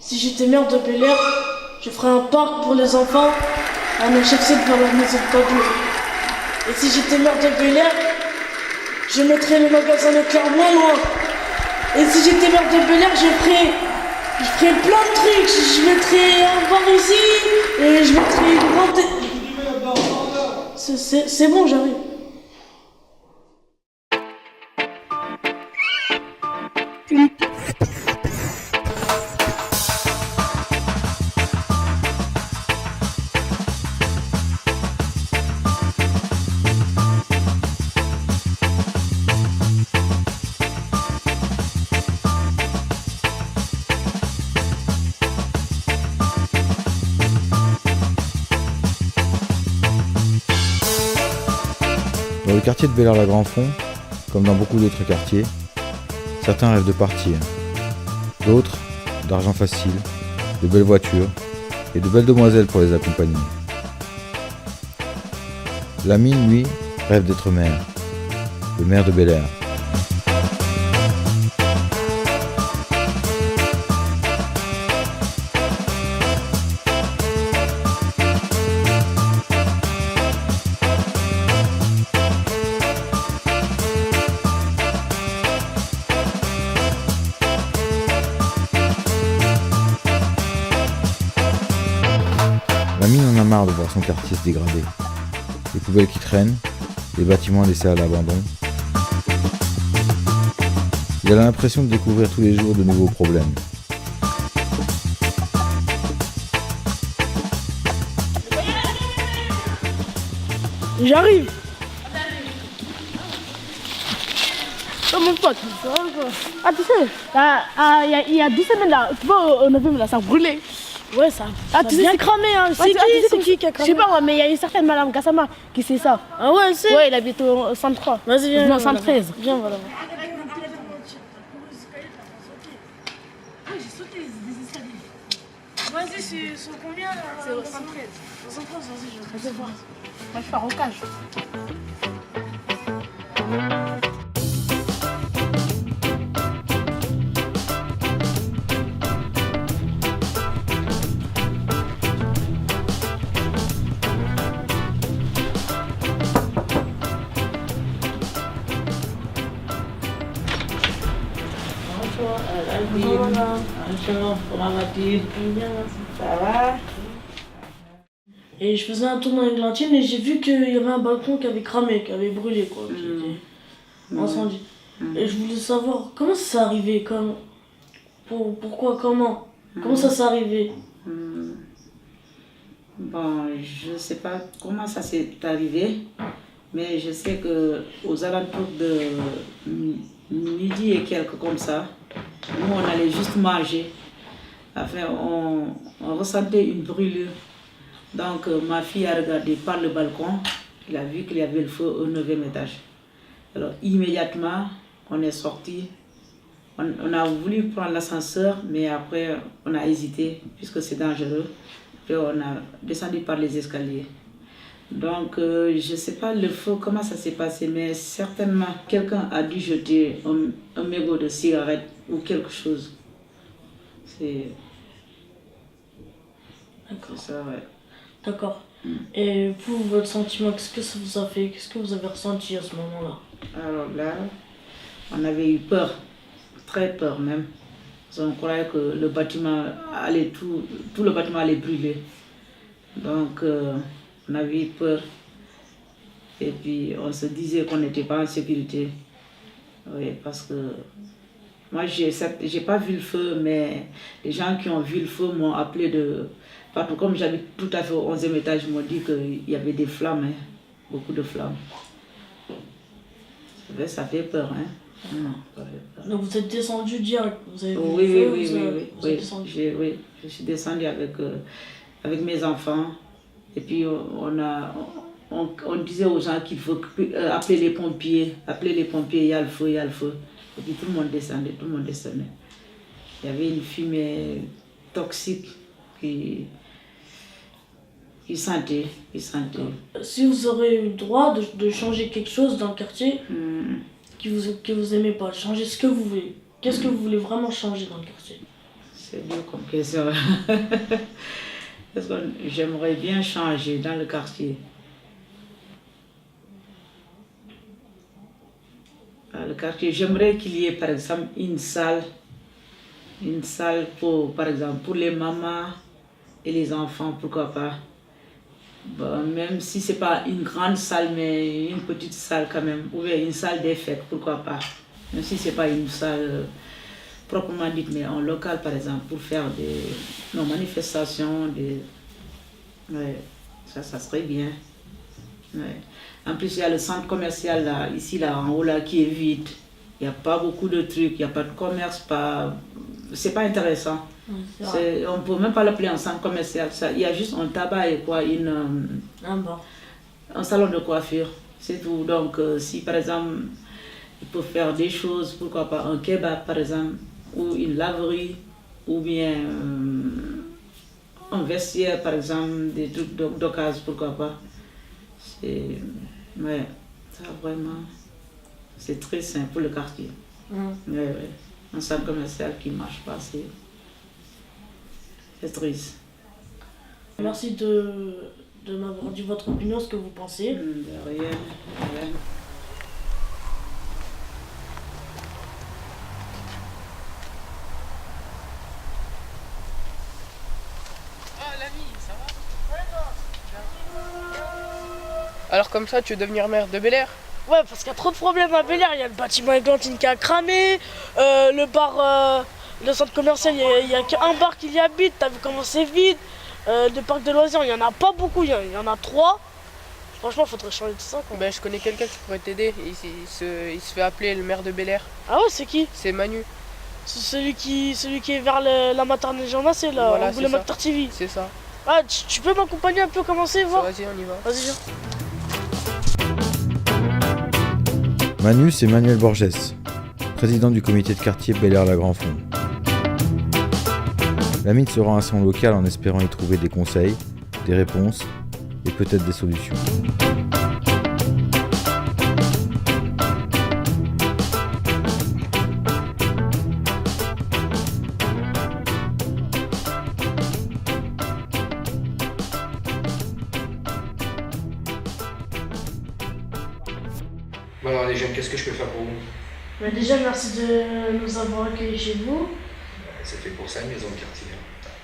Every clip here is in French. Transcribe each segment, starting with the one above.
Si j'étais maire de Bel-Air, je ferais un parc pour les enfants, un HFC devant la maison de Padoue. Et si j'étais maire de Bel-Air, je mettrais le magasin Leclerc moins loin. Et si j'étais maire de Bel-Air, je ferais plein de trucs. Je mettrais un bar ici, et je mettrais une grande... C'est bon, j'arrive. Dans le quartier de Bel-Air-la-Grand-Fond, comme dans beaucoup d'autres quartiers, certains rêvent de partir, d'autres d'argent facile, de belles voitures et de belles demoiselles pour les accompagner. Lamine, lui, rêve d'être maire, le maire de Bel-Air. Lamine en a marre de voir son quartier se dégrader. Les poubelles qui traînent, les bâtiments laissés à l'abandon. Il a l'impression de découvrir tous les jours de nouveaux problèmes. J'arrive. Oh mon pote, ah tu sais, il y a 2 semaines là, tu vois, au 9e là, ça a brûlé. Ouais, ça Ah, a tu sais, bien c'est- cramé, hein. Ouais, C'est qui a Je cramé? sais pas moi, mais il y a une certaine madame Gassama qui sait ça. Ah ouais, c'est... Ouais, il habite au 103. Vas-y, viens. Non, voilà. 113. Viens, voilà. Vas-y, c'est sur combien là? C'est au 113. 113, vas-y, je vais Moi je suis à Rocage. Ça va? Et je faisais un tour dans l'Églantine et j'ai vu qu'il y avait un balcon qui avait cramé, qui avait brûlé, quoi, qui était incendie. Et je voulais savoir comment ça s'est arrivé, pourquoi, comment ça s'est arrivé. Bon, je sais pas comment ça s'est arrivé, mais je sais que aux alentours de midi et quelques comme ça, nous on allait juste manger. Enfin, on ressentait une brûlure. Donc ma fille a regardé par le balcon, elle a vu qu'il y avait le feu au 9e étage. Alors immédiatement, on est sorti. On a voulu prendre l'ascenseur, mais après on a hésité puisque c'est dangereux. Puis on a descendu par les escaliers. Donc je ne sais pas le feu, comment ça s'est passé, mais certainement quelqu'un a dû jeter un mégot de cigarette ou quelque chose. C'est ça, ouais. D'accord. Et vous, votre sentiment, qu'est-ce que ça vous a fait? Qu'est-ce que vous avez ressenti à ce moment-là? Alors là, on avait eu peur, très peur même. Parce qu'on croyait que le bâtiment allait, tout le bâtiment allait brûler. Donc on avait eu peur. Et puis on se disait qu'on n'était pas en sécurité. Oui, parce que moi, j'ai pas vu le feu, mais les gens qui ont vu le feu m'ont appelé de partout. Comme j'habite tout à fait au 11e étage, ils m'ont dit qu'il y avait des flammes, hein, beaucoup de flammes. Ça fait peur, hein. Non, ça fait peur. Donc vous êtes descendu direct, vous avez vu Oui, le oui, feu, oui, vous êtes oui. descendu. Je suis descendue avec mes enfants. Et puis on disait aux gens qu'il faut appeler les pompiers, il y a le feu, il y a le feu. Et puis tout le monde descendait, Il y avait une fumée toxique qui sentait. Si vous aurez eu le droit de changer quelque chose dans le quartier que vous aimez pas, changer ce que vous voulez, qu'est-ce que vous voulez vraiment changer dans le quartier? C'est dur comme question. Parce que j'aimerais bien changer dans le quartier. Dans le quartier, j'aimerais qu'il y ait par exemple une salle pour, par exemple, pour les mamans et les enfants, pourquoi pas. Bon, même si ce n'est pas une grande salle, mais une petite salle quand même, ou bien une salle des fêtes, pourquoi pas. Même si ce n'est pas une salle proprement dite, mais en local par exemple, pour faire des manifestations, ouais, ça serait bien. Ouais. En plus, il y a le centre commercial là, ici là, en haut là, qui est vide. Il n'y a pas beaucoup de trucs, il n'y a pas de commerce, c'est pas intéressant. On ne peut même pas l'appeler un centre commercial. Il y a juste un tabac et quoi, un salon de coiffure, c'est tout. Donc, si par exemple, il peut faire des choses, pourquoi pas un kebab par exemple, ou une laverie, ou bien un vestiaire par exemple, des trucs d'occasion, pourquoi pas. Ouais, ça vraiment, c'est très simple pour le quartier. Ouais. Un centre commercial qui ne marche pas, c'est triste. Merci de m'avoir dit votre opinion, ce que vous pensez. De rien. Alors comme ça, tu veux devenir maire de Bel-Air? Ouais, parce qu'il y a trop de problèmes à Bel-Air. Il y a le bâtiment Églantine qui a cramé, le bar, le centre commercial, il n'y a qu'un bar qui y habite. T'as vu comment c'est vide. Le parc de loisirs, il n'y en a pas beaucoup, il y en a 3. Franchement, il faudrait changer tout ça, quoi. Ben, je connais quelqu'un qui pourrait t'aider. Il se fait appeler le maire de Bel-Air. Ah ouais, c'est qui? C'est Manu. C'est celui qui est vers la maternelle Jean Massé, là, Voilà, on voulait Master TV. C'est ça. Ah, tu peux m'accompagner un peu, commencer, voir? Vas-y, on y va. Vas-y, viens. Manu, c'est Manuel Borges, président du comité de quartier Bel-Air-la-Grand-Fond. L'ami se rend à son local en espérant y trouver des conseils, des réponses et peut-être des solutions. Bon alors les jeunes, qu'est-ce que je peux faire pour vous? Mais déjà, merci de nous avoir accueillis chez vous. C'est fait pour ça, une maison de quartier.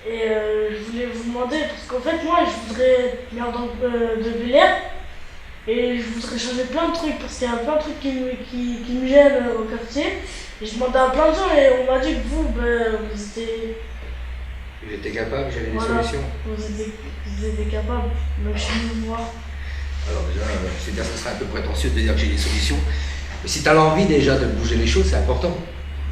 Et je voulais vous demander, parce qu'en fait, moi, je voudrais être maire de Bel-Air. Et je voudrais changer plein de trucs, parce qu'il y a plein de trucs qui me gênent au quartier. Et je demandais à plein de gens, et on m'a dit que vous étiez... J'étais capable, j'avais des Voilà, solutions. vous étiez capable, même chez nous, moi. Alors déjà, c'est-à-dire que ce serait un peu prétentieux de dire que j'ai des solutions. Mais si tu as l'envie déjà de bouger les choses, c'est important.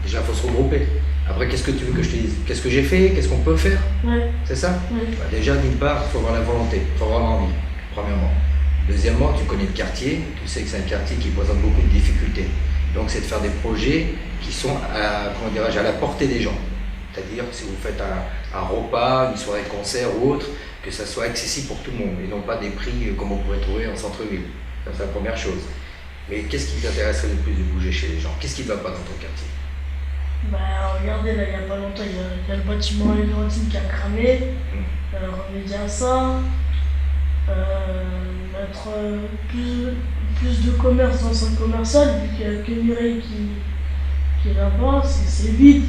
Déjà, il faut se regrouper. Après, qu'est-ce que tu veux que je te dise? Qu'est-ce que j'ai fait? Qu'est-ce qu'on peut faire? Ouais. C'est ça? Ouais. Bah, déjà, d'une part, il faut avoir la volonté, il faut avoir l'envie, premièrement. Deuxièmement, tu connais le quartier, tu sais que c'est un quartier qui présente beaucoup de difficultés. Donc, c'est de faire des projets qui sont à la portée des gens. C'est-à-dire, si vous faites un repas, une soirée concert ou autre, que ça soit accessible pour tout le monde et non pas des prix comme on pourrait trouver en centre-ville. Ça, c'est la première chose. Mais qu'est-ce qui t'intéresserait le plus de bouger chez les gens? Qu'est-ce qui ne va pas dans ton quartier? Bah regardez, là, il n'y a pas longtemps, il y a le bâtiment Églantine qui a cramé. Remédier à ça. Mettre plus de commerce dans le centre commercial, vu qu'il n'y a que Mireille qui est là-bas, c'est vide.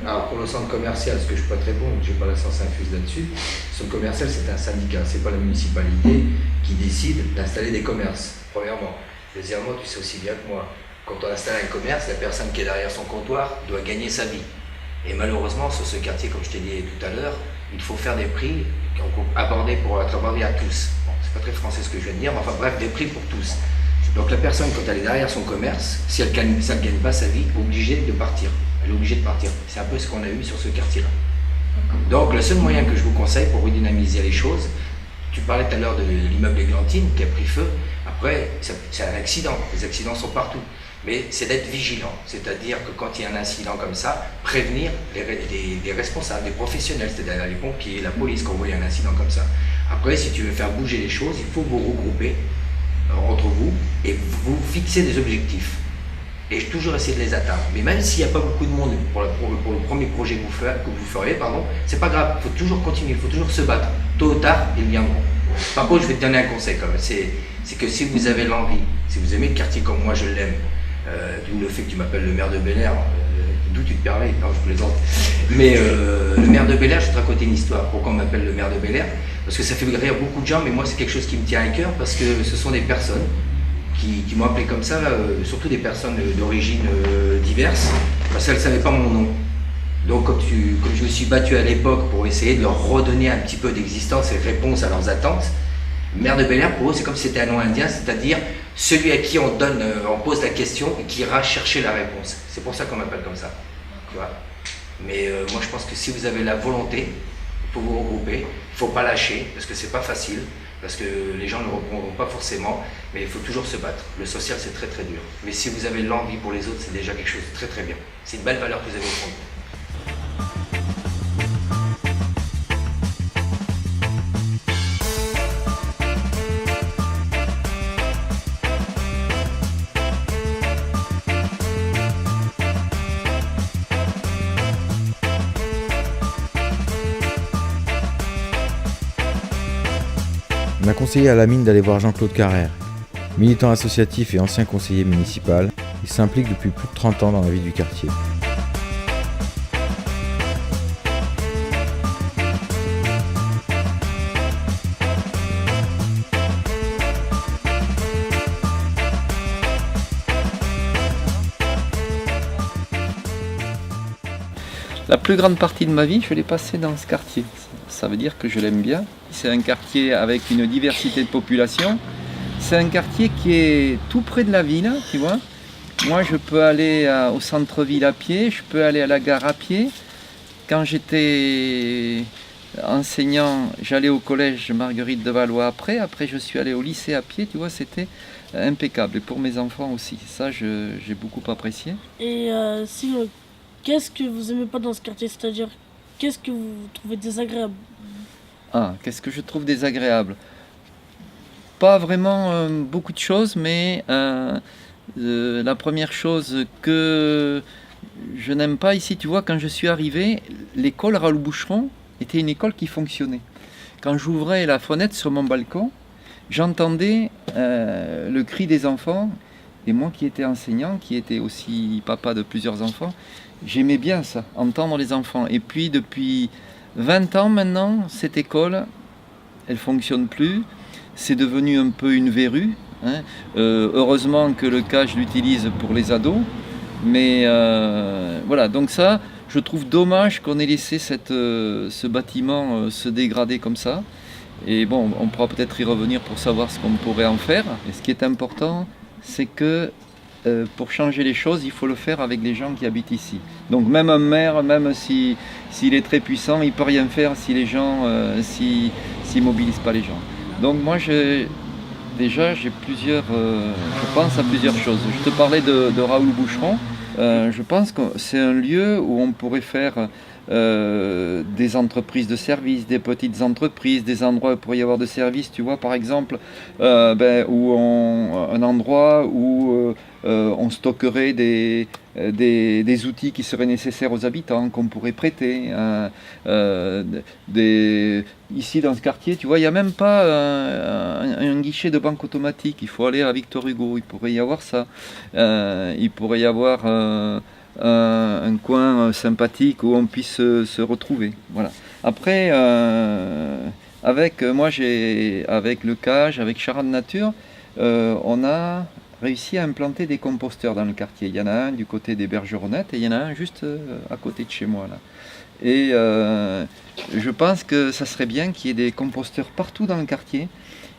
Alors pour le centre commercial, ce que je peux te répondre, je n'ai pas la science infuse là-dessus. Le centre commercial, c'est un syndicat, c'est pas la municipalité qui décide d'installer des commerces, premièrement. Deuxièmement, tu sais aussi bien que moi, quand on installe un commerce, la personne qui est derrière son comptoir doit gagner sa vie. Et malheureusement, sur ce quartier, comme je t'ai dit tout à l'heure, il faut faire des prix abordés pour être abordés à tous. Bon, c'est pas très français ce que je viens de dire, mais enfin bref, des prix pour tous. Donc la personne, quand elle est derrière son commerce, si elle ne gagne pas sa vie, obligée de partir. Elle est obligée de partir. C'est un peu ce qu'on a eu sur ce quartier-là. Donc le seul moyen que je vous conseille pour redynamiser les choses, tu parlais tout à l'heure de l'immeuble Églantine qui a pris feu. Après, c'est un accident. Les accidents sont partout. Mais c'est d'être vigilant. C'est-à-dire que quand il y a un incident comme ça, prévenir les responsables, les professionnels, c'est-à-dire les pompiers, la police, quand vous voyez un incident comme ça. Après, si tu veux faire bouger les choses, il faut vous regrouper entre vous et vous fixer des objectifs. et je toujours essayer de les atteindre. Mais même s'il n'y a pas beaucoup de monde pour le premier projet que vous feriez, c'est pas grave, il faut toujours continuer, il faut toujours se battre. Tôt ou tard, ils viendront. Par contre, je vais te donner un conseil quand même, c'est que si vous avez l'envie, si vous aimez le quartier comme moi je l'aime, d'où le fait que tu m'appelles le maire de Bel-Air, d'où tu te permets, non, je plaisante. Mais le maire de Bel-Air, je vais te raconter une histoire. Pourquoi on m'appelle le maire de Bel-Air? Parce que ça fait rire beaucoup de gens, mais moi c'est quelque chose qui me tient à cœur, parce que ce sont des personnes qui m'ont appelé comme ça, surtout des personnes d'origine diverses, parce qu'elles ne savaient pas mon nom. Donc comme je me suis battu à l'époque pour essayer de leur redonner un petit peu d'existence et de réponse à leurs attentes, maire de Bel-Air, pour eux, c'est comme si c'était un nom indien, c'est-à-dire celui à qui on pose la question et qui ira chercher la réponse. C'est pour ça qu'on m'appelle comme ça. Tu vois. Mais moi, je pense que si vous avez la volonté, il faut vous regrouper, il ne faut pas lâcher, parce que c'est pas facile, parce que les gens ne le reprendront pas forcément, mais il faut toujours se battre. Le social, c'est très très dur. Mais si vous avez l'envie pour les autres, c'est déjà quelque chose de très très bien. C'est une belle valeur que vous avez au fond de vous. On a conseillé à Lamine d'aller voir Jean-Claude Carrère. Militant associatif et ancien conseiller municipal, il s'implique depuis plus de 30 ans dans la vie du quartier. La plus grande partie de ma vie, je l'ai passée dans ce quartier. Ça veut dire que je l'aime bien. C'est un quartier avec une diversité de population. C'est un quartier qui est tout près de la ville, tu vois. Moi, je peux aller au centre-ville à pied, je peux aller à la gare à pied. Quand j'étais enseignant, j'allais au collège Marguerite de Valois après. Après, je suis allé au lycée à pied, tu vois, c'était impeccable. Et pour mes enfants aussi. Ça, j'ai beaucoup apprécié. Et sinon, qu'est-ce que vous aimez pas dans ce quartier? C'est-à-dire, qu'est-ce que vous trouvez désagréable? Ah, qu'est-ce que je trouve désagréable? Pas vraiment beaucoup de choses, mais la première chose que je n'aime pas ici, tu vois, quand je suis arrivé, l'école Raoul Boucheron était une école qui fonctionnait. Quand j'ouvrais la fenêtre sur mon balcon, j'entendais le cri des enfants, et moi qui étais enseignant, qui était aussi papa de plusieurs enfants, j'aimais bien ça, entendre les enfants. Et puis depuis 20 ans maintenant, cette école, elle ne fonctionne plus. C'est devenu un peu une verrue. Hein. Heureusement que le cas, je l'utilise pour les ados. Mais voilà, donc ça, je trouve dommage qu'on ait laissé ce bâtiment se dégrader comme ça. Et bon, on pourra peut-être y revenir pour savoir ce qu'on pourrait en faire. Et ce qui est important, c'est que pour changer les choses, il faut le faire avec les gens qui habitent ici. Donc même un maire, même s'il est très puissant, il ne peut rien faire si les gens s'ils mobilisent pas les gens. Donc moi, je pense à plusieurs choses. Je te parlais de Raoul Boucheron. Je pense que c'est un lieu où on pourrait faire des entreprises de services, des petites entreprises, des endroits où il pourrait y avoir de services, tu vois, par exemple, un endroit où on stockerait des outils qui seraient nécessaires aux habitants, qu'on pourrait prêter. Ici, dans ce quartier, tu vois, il n'y a même pas un guichet de banque automatique. Il faut aller à Victor Hugo, il pourrait y avoir ça. Il pourrait y avoir un coin sympathique où on puisse se retrouver. Voilà. Après, avec le CAGE, avec Charade Nature, on a réussi à implanter des composteurs dans le quartier. Il y en a un du côté des Bergeronnettes et il y en a un juste à côté de chez moi, là. Et je pense que ça serait bien qu'il y ait des composteurs partout dans le quartier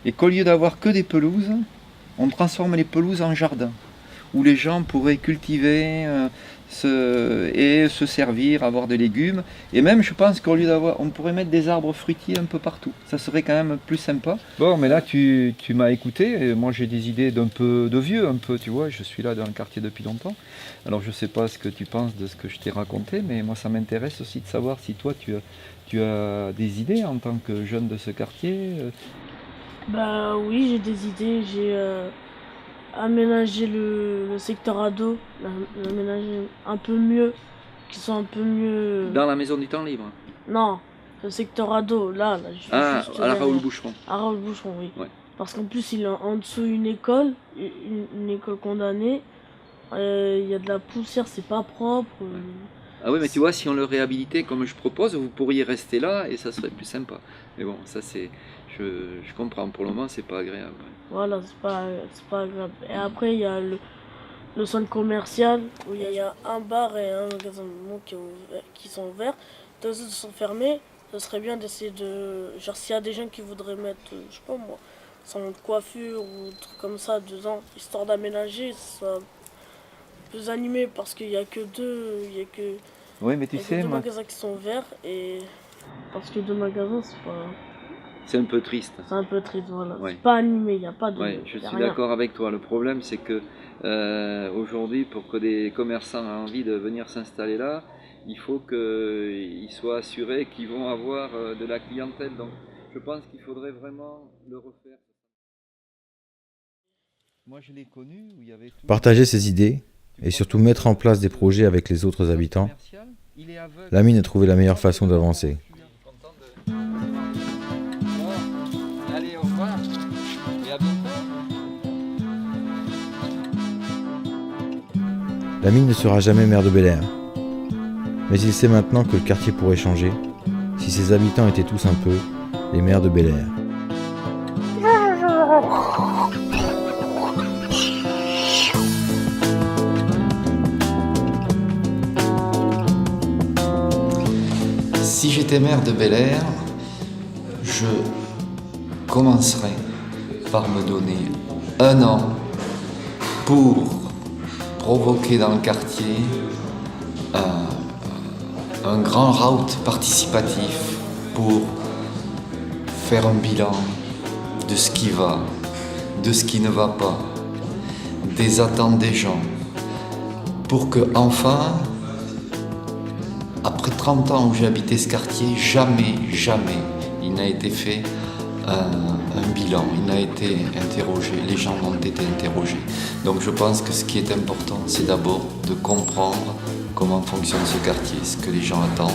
et qu'au lieu d'avoir que des pelouses, on transforme les pelouses en jardin où les gens pourraient cultiver se servir, avoir des légumes. Et même, je pense qu'au lieu on pourrait mettre des arbres fruitiers un peu partout. Ça serait quand même plus sympa. Bon, mais là, tu m'as écouté. Et moi, j'ai des idées d'un peu de vieux, un peu, tu vois. Je suis là dans le quartier depuis longtemps. Alors, je sais pas ce que tu penses de ce que je t'ai raconté, mais moi, ça m'intéresse aussi de savoir si toi, tu as des idées en tant que jeune de ce quartier. Bah oui, j'ai des idées. aménager le secteur ado, l'aménager un peu mieux, qu'ils soient un peu mieux... Dans la maison du temps libre. Non, le secteur ado, là juste À la derrière. Raoul Boucheron. À Raoul Boucheron, oui. Ouais. Parce qu'en plus, il est en dessous une école condamnée. Il y a de la poussière, c'est pas propre. Ah oui, mais tu vois, si on le réhabilitait comme je propose, vous pourriez rester là et ça serait plus sympa. Mais bon, ça c'est... Je comprends, pour le moment, c'est pas agréable. Voilà, c'est pas agréable. Et après, il y a le centre commercial où il y a un bar et un magasin qui sont ouverts. Deux autres sont fermés. Ce serait bien d'essayer de... Genre, s'il y a des gens qui voudraient mettre, je sais pas moi, salon de coiffure ou trucs comme ça dedans, histoire d'aménager, ça soit plus animé parce qu'il y a que deux... Oui, mais tu sais, deux moi, magasins qui sont ouverts et... Parce que deux magasins, c'est un peu triste. c'est un peu triste, voilà. Ouais. C'est pas animé, il n'y a pas de... Ouais, je y a suis rien. d'accord avec toi. Le problème, c'est que aujourd'hui, pour que des commerçants aient envie de venir s'installer là, il faut qu'ils soient assurés qu'ils vont avoir de la clientèle. Donc, je pense qu'il faudrait vraiment le refaire. Moi, je l'ai connu où il y avait tout. Partager ses idées et surtout mettre en place des projets avec les autres habitants, Lamine a trouvé la meilleure façon d'avancer. Allez, au revoir et à bientôt. Lamine ne sera jamais maire de Bel-Air. Mais il sait maintenant que le quartier pourrait changer si ses habitants étaient tous un peu les maires de Bel-Air. Si j'étais maire de Bel-Air, je commencerais par me donner 1 an pour provoquer dans le quartier un grand route participatif pour faire un bilan de ce qui va, de ce qui ne va pas, des attentes des gens, pour que enfin, après 30 ans où j'ai habité ce quartier, jamais il n'a été fait un bilan, il n'a été interrogé, les gens n'ont été interrogés. Donc je pense que ce qui est important, c'est d'abord de comprendre comment fonctionne ce quartier, ce que les gens attendent,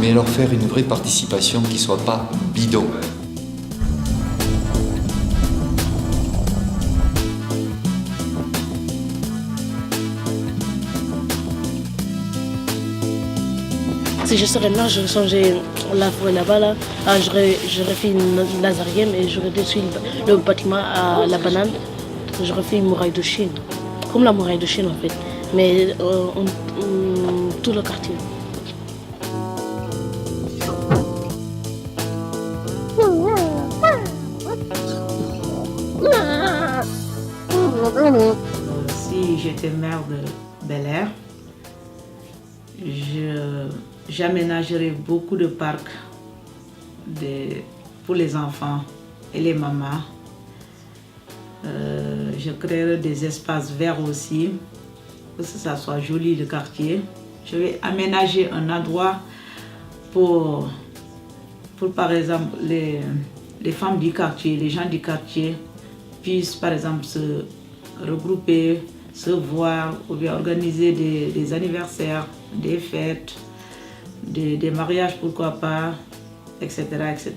mais leur faire une vraie participation qui ne soit pas bidon. Si je serais maire, j'aurais changé la forêt là-bas. Là. Ah, j'aurais fait une lazarienne et j'aurais détruit le bâtiment à la banane. J'aurais fait une muraille de Chine. Comme la muraille de Chine en fait. Mais tout le quartier. Si j'étais maire de Bel-Air, j'aménagerais beaucoup de parcs pour les enfants et les mamans. Je créerais des espaces verts aussi, pour que ça soit joli le quartier. Je vais aménager un endroit pour par exemple les femmes du quartier, les gens du quartier puissent par exemple se regrouper, se voir ou bien organiser des anniversaires, des fêtes, des mariages pourquoi pas, etc., etc.